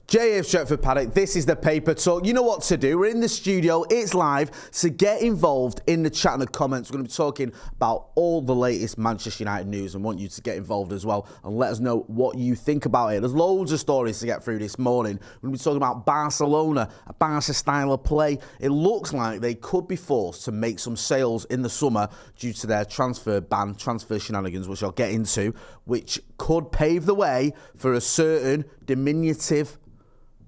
JF Stretford, Paddock, this is the paper talk. You know what to do. We're in the studio. It's live. So get involved in the chat and the comments. We're going to be talking about all the latest Manchester United news and want you to get involved as well and let us know what you think about it. There's loads of stories to get through this morning. We're going to be talking about Barcelona, a Barca style of play. It looks like they could be forced to make some sales in the summer due to their transfer ban, transfer shenanigans, which I'll get into, which could pave the way for a certain diminutive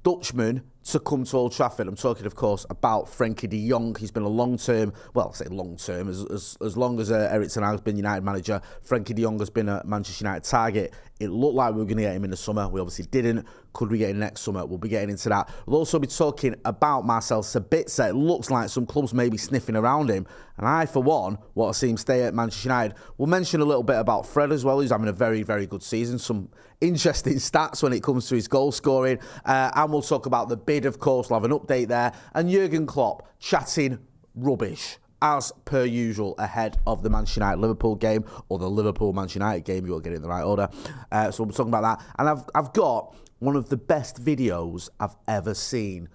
Dutchman to come to Old Trafford. I'm talking, of course, about Frenkie De Jong. He's been a long-term, well, I say long-term, as long as Erik ten Hag's been United manager. Frenkie De Jong has been a Manchester United target. It looked like we were going to get him in the summer. We obviously didn't. Could we get him next summer? We'll be getting into that. We'll also be talking about Marcel Sabitzer. It looks like some clubs may be sniffing around him. And I, for one, want to see him stay at Manchester United. We'll mention a little bit about Fred as well. He's having a very, very good season. Some interesting stats when it comes to his goal scoring. And we'll talk about the bid, of course. We'll have an update there. And Jurgen Klopp chatting rubbish, as per usual, ahead of the Manchester United-Liverpool game, or the Liverpool-Manchester United game, you'll get it in the right order. So we'll be talking about that. And I've got one of the best videos I've ever seen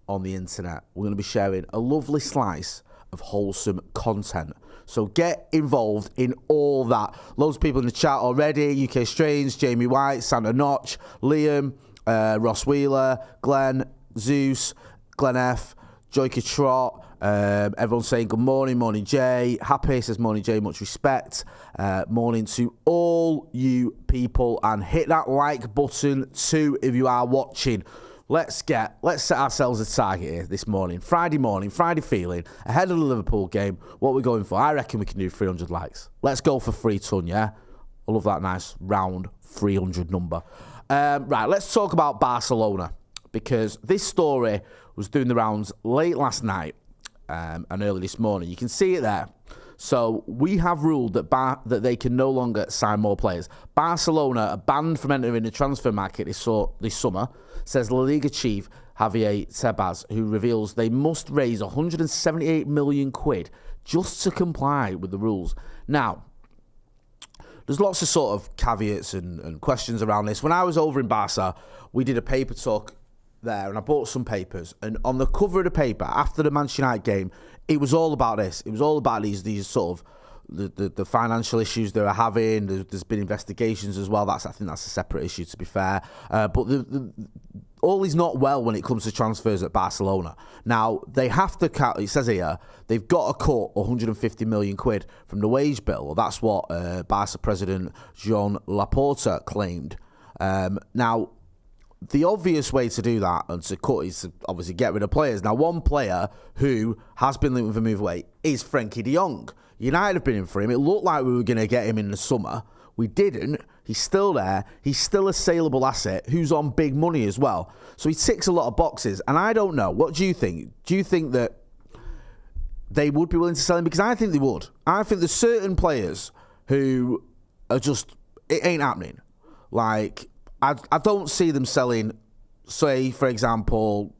on the internet. We're going to be sharing a lovely slice of wholesome content. So get involved in all that. Loads of people in the chat already. UK Strange, Jamie White, Santa Notch, Liam, Ross Wheeler, Glenn, Zeus, Glenn F, Joyka Trot. Everyone's saying good morning, morning Jay. Happy says morning Jay, much respect. Morning to all you people, and hit that like button too if you are watching. Let's set ourselves a target here this morning, Friday feeling, ahead of the Liverpool game. What we're going for, I reckon we can do 300 likes. Let's go for 3 ton, yeah? I love that nice round 300 number. Right, let's talk about Barcelona, because this story was doing the rounds late last night and early this morning. You can see it there. So we have ruled that they can no longer sign more players. Barcelona are banned from entering the transfer market this summer, says La Liga chief Javier Tebas, who reveals they must raise 178 million quid just to comply with the rules. Now, there's lots of sort of caveats and questions around this. When I was over in Barca, we did a paper talk there, and I bought some papers, and on the cover of the paper after the Manchester United game, it was all about this. It was all about these sort of the financial issues they were having. There's been investigations as well. I think that's a separate issue, to be fair. But all is not well when it comes to transfers at Barcelona. Now, they have to cut, it says here, they've got to cut 150 million quid from the wage bill. Well, that's what Barca president Joan Laporta claimed. Now, the obvious way to do that and to cut is to obviously get rid of players. Now, one player who has been linked with a move away is Frenkie De Jong. United have been in for him. It looked like we were going to get him in the summer. We didn't. He's still there. He's still a saleable asset who's on big money as well. So he ticks a lot of boxes. And I don't know. What do you think? Do you think that they would be willing to sell him? Because I think they would. I think there's certain players who are just, it ain't happening. Like, I don't see them selling, say, for example,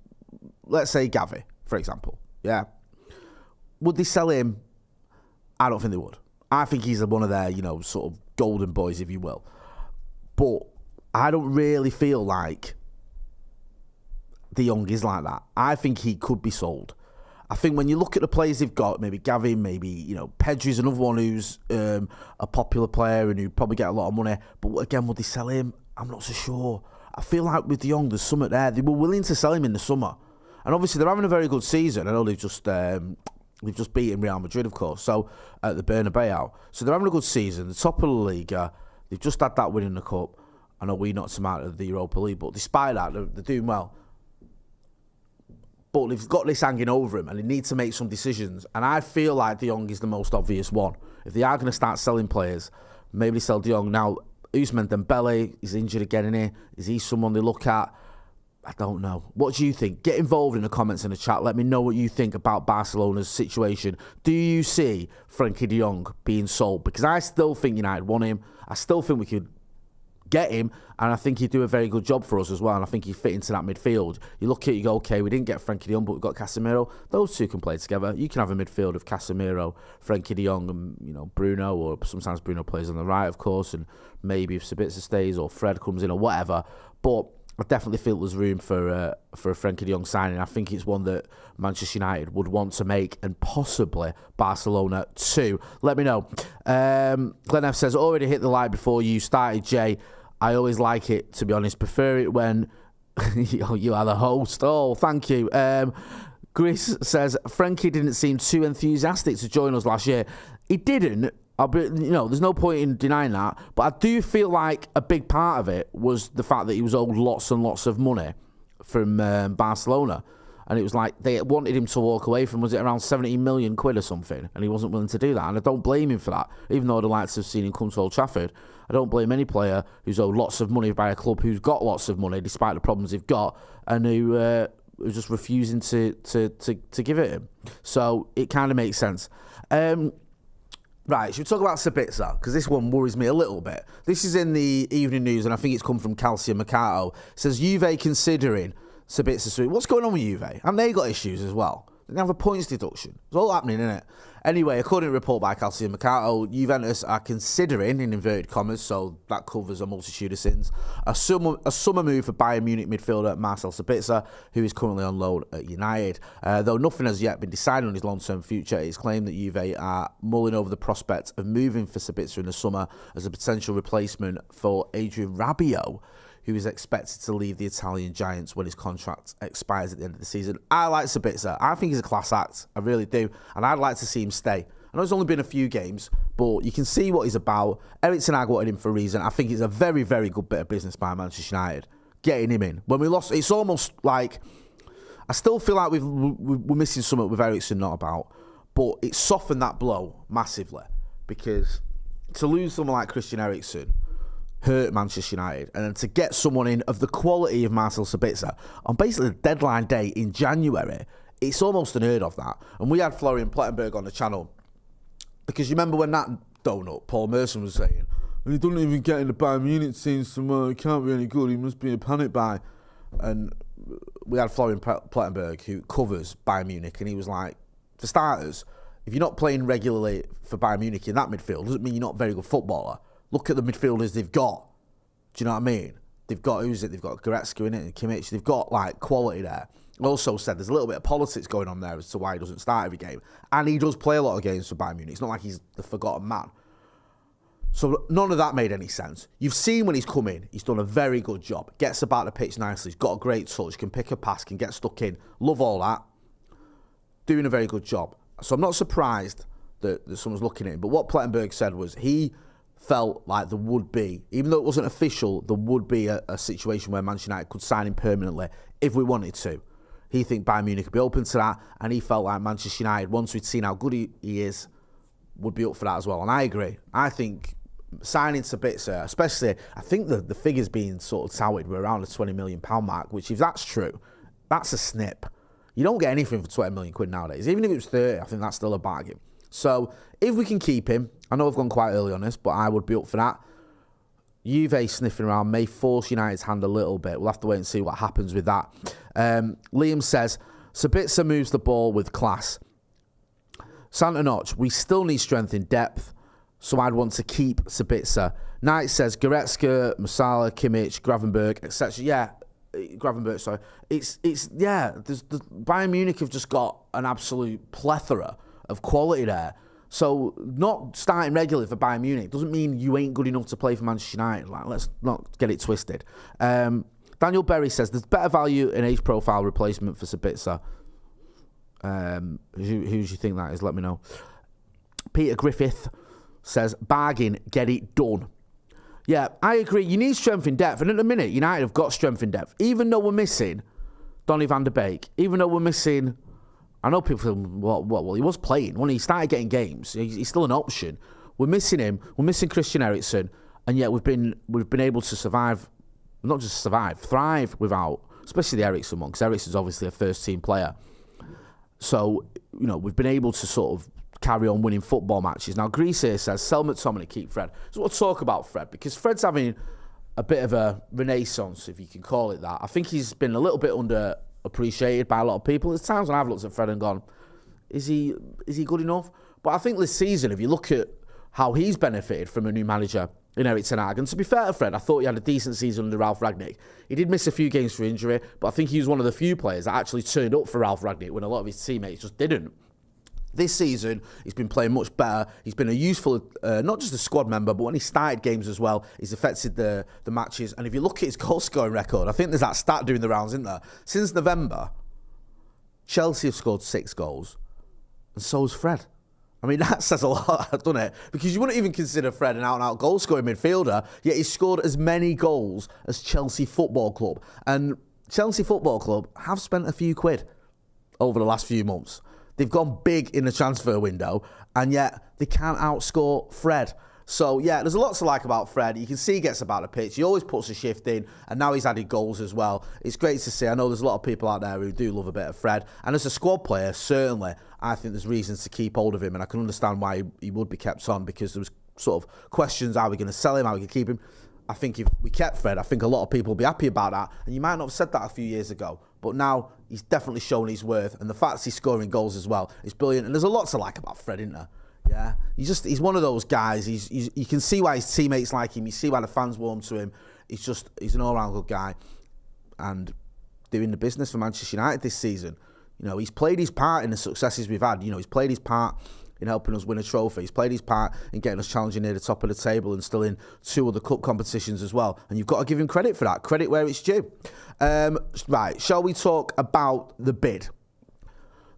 let's say Gavi, for example. Yeah. Would they sell him? I don't think they would. I think he's one of their, sort of golden boys, if you will. But I don't really feel like De Jong is like that. I think he could be sold. I think when you look at the players they've got, maybe Gavi, maybe, Pedri's another one who's a popular player and who'd probably get a lot of money. But again, would they sell him? I'm not so sure. I feel like with De Jong, there's something there. They were willing to sell him in the summer. And obviously, they're having a very good season. I know they've just beaten Real Madrid, of course, so at the Bernabeu. So they're having a good season. The top of the Liga. They've just had that win in the Cup. I know we knocked them out of the Europa League, but despite that, they're doing well. But they've got this hanging over him, and they need to make some decisions. And I feel like De Jong is the most obvious one. If they are going to start selling players, maybe sell De Jong. Now, Ousmane Dembele is injured again, isn't he? Is he someone they look at? I don't know. What do you think? Get involved in the comments in the chat. Let me know what you think about Barcelona's situation. Do you see Frenkie De Jong being sold? Because I still think United want him. I still think we could get him, and I think he'd do a very good job for us as well, and I think he'd fit into that midfield. You look at it, you go, okay, we didn't get Frenkie De Jong, but we've got Casemiro. Those two can play together. You can have a midfield of Casemiro, Frenkie De Jong, and Bruno, or sometimes Bruno plays on the right, of course, and maybe if Sabitzer stays or Fred comes in or whatever. But I definitely feel there's room for a Frenkie De Jong signing. I think it's one that Manchester United would want to make, and possibly Barcelona too. Let me know. Glenn F says, already hit the like before you started, Jay. I always like it, to be honest. Prefer it when you are the host. Oh, thank you. Chris says, Frenkie didn't seem too enthusiastic to join us last year. He didn't. There's no point in denying that. But I do feel like a big part of it was the fact that he was owed lots and lots of money from Barcelona. And it was like they wanted him to walk away from, was it around 70 million quid or something? And he wasn't willing to do that. And I don't blame him for that. Even though I'd like to have seen him come to Old Trafford, I don't blame any player who's owed lots of money by a club who's got lots of money, despite the problems they've got, and who was just refusing to give it him. So it kind of makes sense. Right, should we talk about Sabitzer? Because this one worries me a little bit. This is in the Evening News, and I think it's come from Calcio Mercato. It says, Juve considering Sabitzer. What's going on with Juve? And they got issues as well. They didn't have a points deduction. It's all happening, isn't it? Anyway, according to a report by Calcio Mercato, Juventus are considering, in inverted commas, so that covers a multitude of sins, a summer move for Bayern Munich midfielder Marcel Sabitzer, who is currently on loan at United. Though nothing has yet been decided on his long-term future, it's claimed that Juve are mulling over the prospect of moving for Sabitzer in the summer as a potential replacement for Adrien Rabiot, who is expected to leave the Italian Giants when his contract expires at the end of the season. I like Sabitzer. I think he's a class act. I really do. And I'd like to see him stay. I know it's only been a few games, but you can see what he's about. Erik ten Hag wanted him for a reason. I think it's a very, very good bit of business by Manchester United, getting him in. When we lost, it's almost like, I still feel like we're missing something with Eriksen not about, but it softened that blow massively, because to lose someone like Christian Eriksen hurt Manchester United, and then to get someone in of the quality of Marcel Sabitzer on basically the deadline day in January, it's almost unheard of that. And we had Florian Plettenberg on the channel, because you remember when that donut, Paul Merson, was saying, he doesn't even get in the Bayern Munich team, so he can't be any good, he must be a panic buy. And we had Florian Plettenberg, who covers Bayern Munich, and he was like, for starters, if you're not playing regularly for Bayern Munich in that midfield, doesn't mean you're not a very good footballer. Look at the midfielders they've got. Do you know what I mean? They've got, who's it? They've got Goretzka in it and Kimmich. They've got, like, quality there. Also said there's a little bit of politics going on there as to why he doesn't start every game. And he does play a lot of games for Bayern Munich. It's not like he's the forgotten man. So none of that made any sense. You've seen when he's come in, he's done a very good job. Gets about the pitch nicely. He's got a great touch, can pick a pass, can get stuck in. Love all that. Doing a very good job. So I'm not surprised that someone's looking at him. But what Plettenberg said was he felt like there would be, even though it wasn't official, there would be a situation where Manchester United could sign him permanently if we wanted to. He think Bayern Munich could be open to that, and he felt like Manchester United, once we'd seen how good he is, would be up for that as well. And I agree. I think signing Sabitzer, especially, I think the figures being sort of touted were around the £20 million mark, which if that's true, that's a snip. You don't get anything for 20 million quid nowadays. Even if it was 30, I think that's still a bargain. So if we can keep him, I know I've gone quite early on this, but I would be up for that. Juve sniffing around may force United's hand a little bit. We'll have to wait and see what happens with that. Liam says, Sabitzer moves the ball with class. Santa Notch, we still need strength in depth, so I'd want to keep Sabitzer. Knight says, Goretzka, Musala, Kimmich, Gravenberg, etc. Yeah, Gravenberg, sorry. It's the Bayern Munich have just got an absolute plethora of quality there. So not starting regularly for Bayern Munich doesn't mean you ain't good enough to play for Manchester United. Like, let's not get it twisted. Daniel Berry says there's better value in age profile replacement for Sabitzer. Who do you think that is? Let me know. Peter Griffith says bargain, get it done. Yeah, I agree. You need strength in depth, and at the minute United have got strength in depth. Even though we're missing Donny van der Beek, even though we're missing, I know people think, well, he was playing. When he started getting games, he's still an option. We're missing him. We're missing Christian Eriksen, and yet we've been able to survive, not just survive, thrive without, especially the Eriksen one, because Eriksen's obviously a first-team player. So, we've been able to sort of carry on winning football matches. Now, Greece here says, sell McTominay, keep Fred. So we'll talk about Fred, because Fred's having a bit of a renaissance, if you can call it that. I think he's been a little bit underappreciated by a lot of people. There's times when I've looked at Fred and gone, is he good enough? But I think this season, if you look at how he's benefited from a new manager in Erik Ten Hag. And to be fair to Fred, I thought he had a decent season under Ralf Rangnick. He did miss a few games for injury, but I think he was one of the few players that actually turned up for Ralf Rangnick when a lot of his teammates just didn't. This season, he's been playing much better. He's been a useful, not just a squad member, but when he started games as well, he's affected the matches. And if you look at his goal-scoring record, I think there's that stat doing the rounds, isn't there? Since November, Chelsea have scored 6 goals, and so's Fred. I mean, that says a lot, doesn't it? Because you wouldn't even consider Fred an out-and-out goal-scoring midfielder, yet he's scored as many goals as Chelsea Football Club. And Chelsea Football Club have spent a few quid over the last few months. They've gone big in the transfer window, and yet they can't outscore Fred. So, yeah, there's a lot to like about Fred. You can see he gets about the pitch. He always puts a shift in, and now he's added goals as well. It's great to see. I know there's a lot of people out there who do love a bit of Fred. And as a squad player, certainly, I think there's reasons to keep hold of him, and I can understand why he would be kept on, because there was sort of questions, are we going to sell him, are we going to keep him? I think if we kept Fred, I think a lot of people will be happy about that. And you might not have said that a few years ago, but now he's definitely shown his worth. And the fact he's scoring goals as well is brilliant. And there's a lot to like about Fred, isn't there? Yeah, he's one of those guys. You can see why his teammates like him. You see why the fans warm to him. He's an all-round good guy, and doing the business for Manchester United this season. You know, he's played his part in the successes we've had. You know, he's played his part in helping us win a trophy. He's played his part in getting us challenging near the top of the table and still in 2 other cup competitions as well. And you've got to give him credit for that. Credit where it's due. Right, shall we talk about the bid?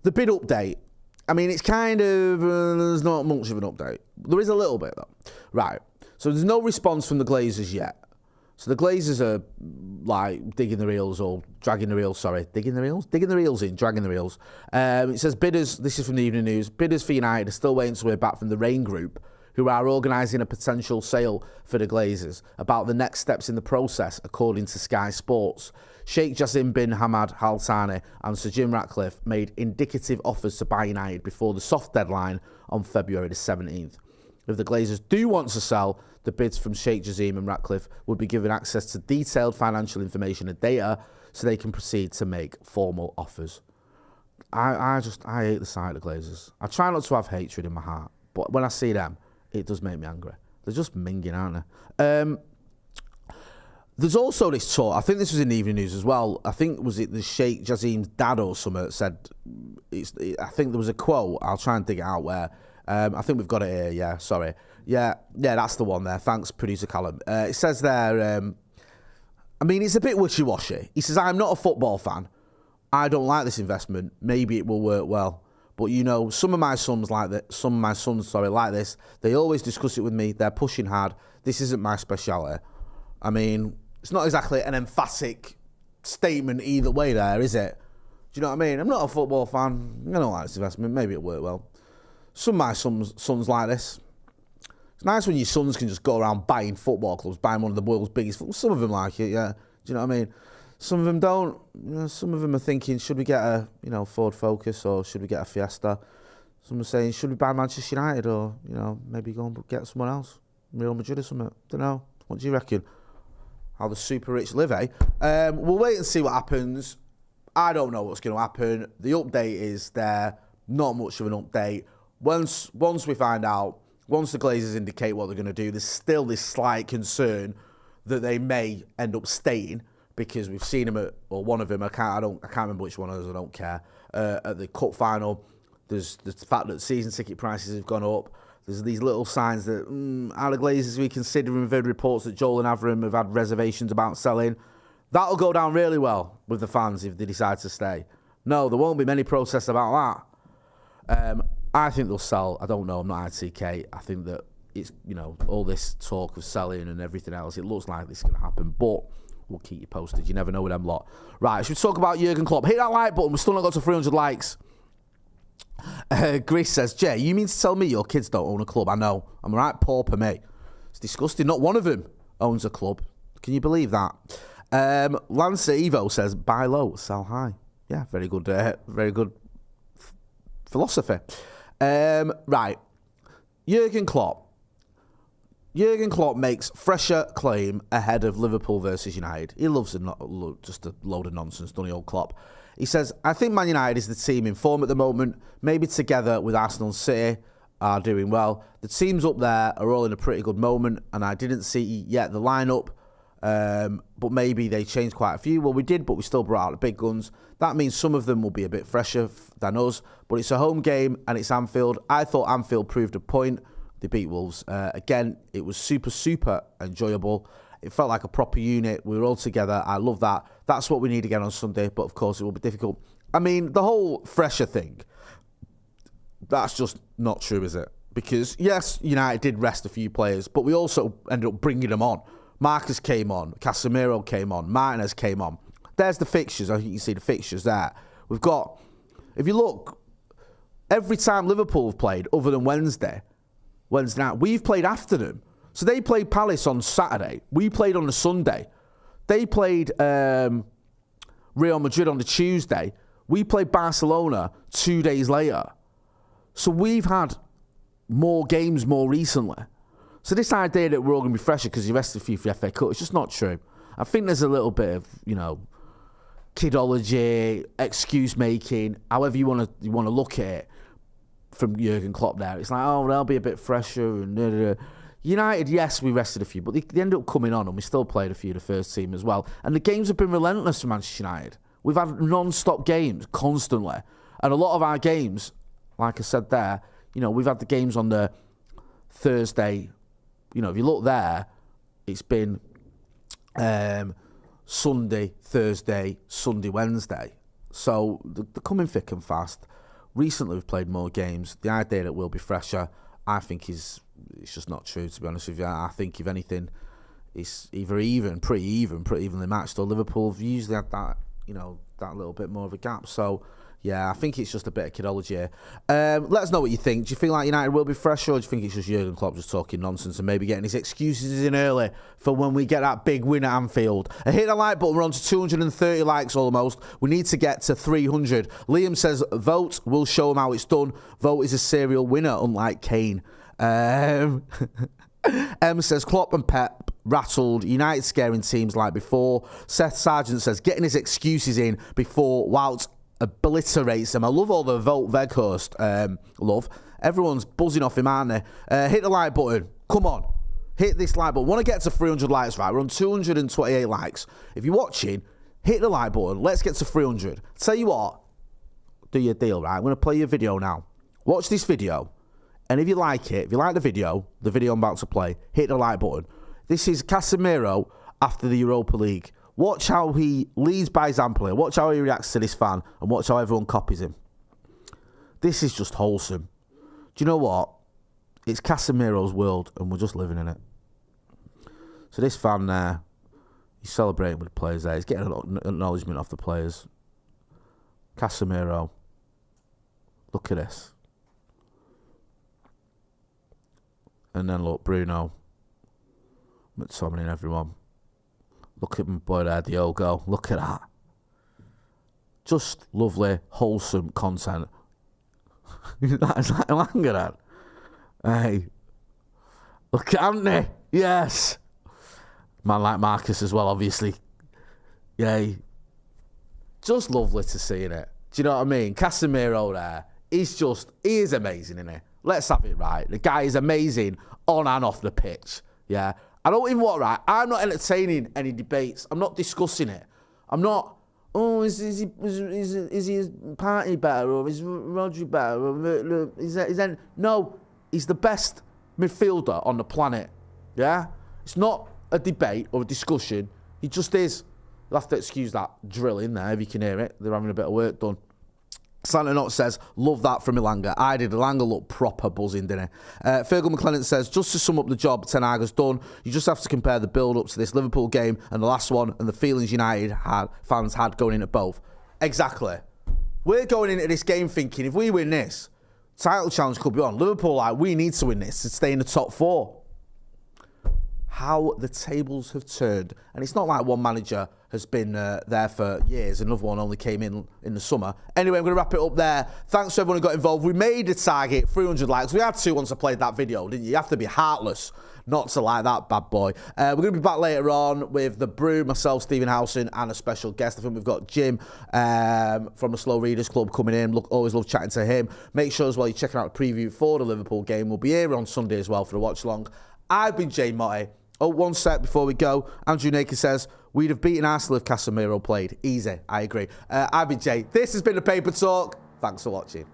The bid update. I mean, it's kind of, there's not much of an update. There is a little bit, though. Right, so there's no response from the Glazers yet. So the Glazers are, like, digging the reels or dragging the reels, sorry. Digging the reels? Digging the reels in, dragging the reels. It says bidders, this is from the Evening News, bidders for United are still waiting to hear back from the Rain Group, who are organising a potential sale for the Glazers, about the next steps in the process, according to Sky Sports. Sheikh Jassim bin Hamad Al Thani and Sir Jim Ratcliffe made indicative offers to buy United before the soft deadline on February the 17th. If the Glazers do want to sell, the bids from Sheikh Jassim and Ratcliffe would be given access to detailed financial information and data so they can proceed to make formal offers. I hate the sight of the Glazers. I try not to have hatred in my heart, but when I see them, it does make me angry. They're just minging, aren't they? There's also this talk, I think this was in the Evening News as well, I think, was it the Sheikh Jassim's dad or something said, I think there was a quote, I'll try and dig it out where, I think we've got it here, yeah, sorry. Yeah, that's the one there, thanks, producer Callum. It says there, I mean, it's a bit wishy-washy. He says, I'm not a football fan. I don't like this investment. Maybe it will work well. But, you know, some of my sons like this. They always discuss it with me. They're pushing hard. This isn't my speciality. I mean, it's not exactly an emphatic statement either way there, is it? Do you know what I mean? I'm not a football fan. I don't like this investment. Maybe it'll work well. Some of my sons like this. It's nice when your sons can just go around buying football clubs, buying one of the world's biggest. Some of them like it, yeah. Do you know what I mean? Some of them don't. You know, some of them are thinking, should we get a Ford Focus or should we get a Fiesta? Some are saying, should we buy Manchester United or maybe go and get someone else, Real Madrid or something? Don't know. What do you reckon? How the super rich live, eh? We'll wait and see what happens. I don't know what's going to happen. The update is there. Not much of an update. Once we find out, once the Glazers indicate what they're going to do, there's still this slight concern that they may end up staying because we've seen them or one of them, I can't remember which one of those, I don't care, at the cup final. There's the fact that season ticket prices have gone up. There's these little signs that are the Glazers reconsidering. We've heard reports that Joel and Avram have had reservations about selling. That'll go down really well with the fans if they decide to stay. No, there won't be many protests about that. I think they'll sell. I don't know. I'm not ITK. I think that it's, all this talk of selling and everything else, it looks like this is going to happen. But we'll keep you posted. You never know with them lot. Right, should we talk about Jurgen Klopp? Hit that like button. We've still not got to 300 likes. Gris says, Jay, you mean to tell me your kids don't own a club? I know. I'm right pauper, mate. It's disgusting. Not one of them owns a club. Can you believe that? Lancer Evo says, buy low, sell high. Yeah, very good philosophy. Right. Jurgen Klopp. Jurgen Klopp makes fresher claim ahead of Liverpool versus United. He loves just a load of nonsense, doesn't he, old Klopp? He says, I think Man United is the team in form at the moment, maybe together with Arsenal and City. are doing well. The teams up there are all in a pretty good moment, and I didn't see yet the lineup, but maybe they changed quite a few. Well, we did, but we still brought out the big guns. That means some of them will be a bit fresher than us, but it's a home game and it's Anfield. I thought Anfield proved a point. They beat Wolves. Again, it was super enjoyable. It felt like a proper unit. We were all together. I love that. That's what we need again on Sunday, but of course it will be difficult. I mean, the whole fresher thing, that's just not true, is it? Because, yes, United did rest a few players, but we also ended up bringing them on. Marcus came on, Casemiro came on, Martinez came on. There's the fixtures. I think you can see the fixtures there. We've got, if you look, every time Liverpool have played, other than Wednesday night, we've played after them. So they played Palace on Saturday. We played on the Sunday. They played Real Madrid on the Tuesday. We played Barcelona 2 days later. So we've had more games more recently. So this idea that we're all going to be fresher because you rested a few for the FA Cup, it's just not true. I think there's a little bit of, kidology, excuse making, however you want to look at it from Jurgen Klopp there. It's like, oh, they'll be a bit fresher. And United, yes, we rested a few, but they ended up coming on and we still played a few of the first team as well. And the games have been relentless for Manchester United. We've had non-stop games constantly. And a lot of our games, like I said there, we've had the games on the Thursday. If you look there, it's been Sunday, Thursday, Sunday, Wednesday. So they're coming thick and fast. Recently, we've played more games. The idea that we'll be fresher, I think it's just not true, to be honest with you. I think, if anything, it's either pretty evenly matched, or Liverpool have usually had that, that little bit more of a gap. So, yeah, I think it's just a bit of kidology here. Let us know what you think. Do you feel like United will be fresher, or do you think it's just Jurgen Klopp just talking nonsense and maybe getting his excuses in early for when we get that big win at Anfield? Hit the like button. We're on to 230 likes almost. We need to get to 300. Liam says, vote. We'll show him how it's done. Vote is a serial winner, unlike Kane. M says, Klopp and Pep rattled United scaring teams like before. Seth Sargent says, getting his excuses in before Wout obliterates them. I love all the Vote Veghurst love. Everyone's buzzing off him, aren't they? Hit the like button. Come on. Hit this like button. Want to get to 300 likes, right? We're on 228 likes. If you're watching, hit the like button. Let's get to 300. Tell you what, do your deal, right? I'm going to play your video now. Watch this video. And if you like it, if you like the video I'm about to play, hit the like button. This is Casemiro after the Europa League. Watch how he leads by example here. Watch how he reacts to this fan, and watch how everyone copies him. This is just wholesome. Do you know what? It's Casemiro's world, and we're just living in it. So this fan there, he's celebrating with the players there. He's getting an acknowledgement off the players. Casemiro. Look at this. And then look, Bruno. McTominay and everyone. Look at my boy there, Diogo. Look at that. Just lovely, wholesome content. That's like Langeran. Hey. Look at Anthony. Yes. Man like Marcus as well, obviously. Yay. Just lovely to see, innit? Do you know what I mean? Casemiro there. He is amazing, isn't he? Let's have it right. The guy is amazing on and off the pitch. Yeah. I don't even want, right? I'm not entertaining any debates. I'm not discussing it. I'm not, is his party better, or is Rodri better, or no, he's the best midfielder on the planet. Yeah? It's not a debate or a discussion. He just is. You'll have to excuse that drill in there if you can hear it. They're having a bit of work done. Santa Not says, love that from Ilanga. I did. Ilanga looked proper buzzing, didn't he? Fergal McLennan says, just to sum up the job Ten Hag's done, you just have to compare the build-up to this Liverpool game and the last one and the feelings fans had going into both. Exactly. We're going into this game thinking, if we win this, title challenge could be on. Liverpool, we need to win this to stay in the top four. How the tables have turned. And it's not like one manager has been there for years. Another one only came in the summer. Anyway, I'm going to wrap it up there. Thanks to everyone who got involved. We made a target, 300 likes. We had to once I played that video, didn't you? You have to be heartless not to like that bad boy. We're going to be back later on with the Brew, myself, Stephen Howson, and a special guest. I think we've got Jim from the Slow Readers Club coming in. Always love chatting to him. Make sure as well you're checking out the preview for the Liverpool game. We'll be here on Sunday as well for the watch long. I've been Jay Motti. Oh, one sec before we go. Andrew Naked says, we'd have beaten Arsenal if Casemiro played. Easy, I agree. I've been Jay. This has been the Paper Talk. Thanks for watching.